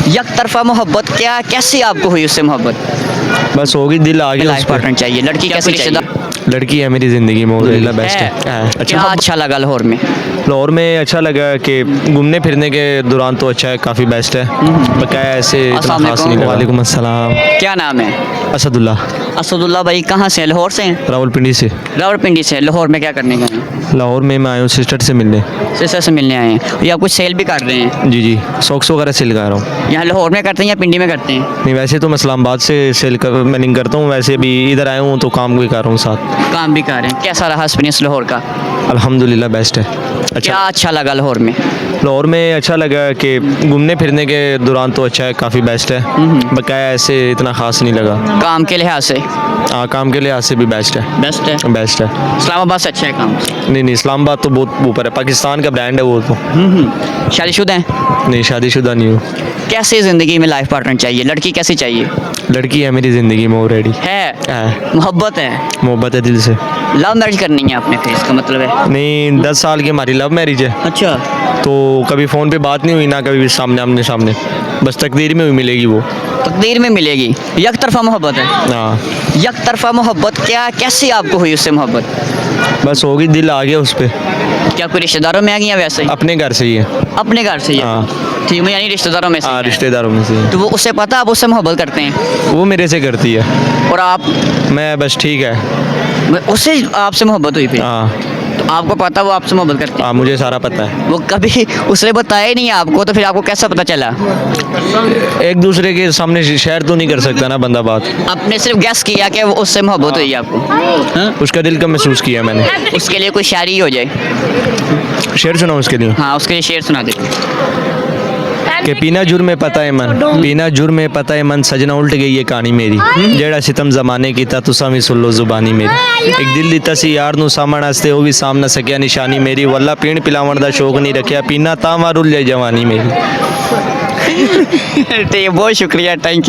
एक तरफा मोहब्बत क्या कैसी आपको हुई उससे मोहब्बत? बस होगी, दिल आ गया लाइफ उस पे। पार्टनर चाहिए, लड़की कैसी चाहिए? लड़की है मेरी ज़िंदगी में, अल्हम्दुलिल्लाह बेस्ट है। क्या अच्छा, अच्छा लगा लाहौर में? लाहौर में अच्छा लगा कि घूमने फिरने के दौरान तो अच्छा है, काफ़ी बेस्ट है। बकाया ऐसे इतना अस्सलाम खास नहीं वालेकुम। लगा। वालेकुम अस्सलाम। क्या नाम है? असदुल्ला, असदुल्ला भाई कहाँ से हैं? लाहौर से हैं? रावलपिंडी से। रावलपिंडी से। लाहौर में क्या करने गए हैं? लाहौर में मैं आया हूँ सिस्टर से मिलने। सिस्टर से मिलने आए हैं या कुछ सेल भी कर रहे हैं? जी जी, सॉक्स वगैरह सेल कर रहा हूँ। यहाँ लाहौर में करते हैं या पिंडी में करते हैं? नहीं, वैसे तो मैं इस्लामाबाद से सेल कर मैनिंग करता हूँ, वैसे भी इधर आया हूँ तो काम भी कर रहा हूँ साथ। काम भी कर रहे हैं। कैसा रहा एक्सपीरियंस लाहौर का? अल्हम्दुलिल्लाह बेस्ट है। क्या अच्छा, अच्छा लगा लाहौर में? लाहौर में अच्छा लगा कि घूमने फिरने के दौरान तो अच्छा है, काफ़ी बेस्ट है। बकाया ऐसे इतना खास नहीं लगा। काम के लिहाज से हाँ, काम के लिहाज से भी बेस्ट है। बेस्ट है। बेस्ट है। इस्लामाबाद से अच्छा है काम? नहीं नहीं, इस्लामाबाद तो बहुत ऊपर है, पाकिस्तान का ब्रांड है वो तो। शादीशुदा हैं? नहीं, शादीशुदा नहीं हूँ। कैसी ज़िंदगी में लाइफ पार्टनर चाहिए, लड़की कैसी चाहिए? लड़की है मेरी ज़िंदगी में ऑलरेडी। है मोहब्बत है? मोहब्बत है दिल से। लव मैरिज करनी है आपने, फिर इसका मतलब है? नहीं, 10 साल की हमारी लव मैरिज है, अच्छा। तो कभी फ़ोन पे बात नहीं हुई ना, कभी भी सामने आमने सामने, बस तकदीर में हुई मिलेगी वो। तकदीर में मिलेगी। एक तरफा मोहब्बत है? हाँ, एक तरफा मोहब्बत क्या कैसी आपको हुई उससे मोहब्बत? बस होगी, दिल आ गया उस पर। क्या कोई रिश्तेदारों में आ गई या वैसे ही? अपने घर से ही है। अपने घर से ही है? हाँ। ठीक है, यानी रिश्तेदारों में से हाँ, है। रिश्तेदारों में से ही है। तो वो उससे पता आप उससे मोहब्बत करते हैं वो मेरे से करती है, और आप मैं बस ठीक है। उससे आपसे मोहब्बत हुई फिर? हाँ तो आपको पता वो आपसे मोहब्बत करते हैं? हाँ, मुझे सारा पता है। वो कभी उसने बताया ही नहीं आपको, तो फिर आपको कैसा पता चला? एक दूसरे के सामने शेयर तो नहीं कर सकता ना बंदा बात। आपने सिर्फ गैस किया कि वो उससे मोहब्बत हुई आपको? हाँ? उसका दिल का महसूस किया मैंने। उसके लिए कोई शायरी हो जाए? शेर सुना उसके लिए हाँ, उसके लिए शेर सुना दे। कि पीना जुर्म है पता है मन, पीना जुर्म है पता है मन, सजना उल्ट गई है कहानी मेरी, जेड़ा सितम जमाने की था तुसा भी सुन लो जुबानी मेरी। एक दिल दिता सी यार नू सामण आस्ते ओ भी साम ना सकिया निशानी मेरी, वल्ला पीण पिलावण दा शौक नहीं रखिया, पीना तां वारुल जाए जवानी मेरी। ठीक है, बहुत शुक्रिया, थैंक यू।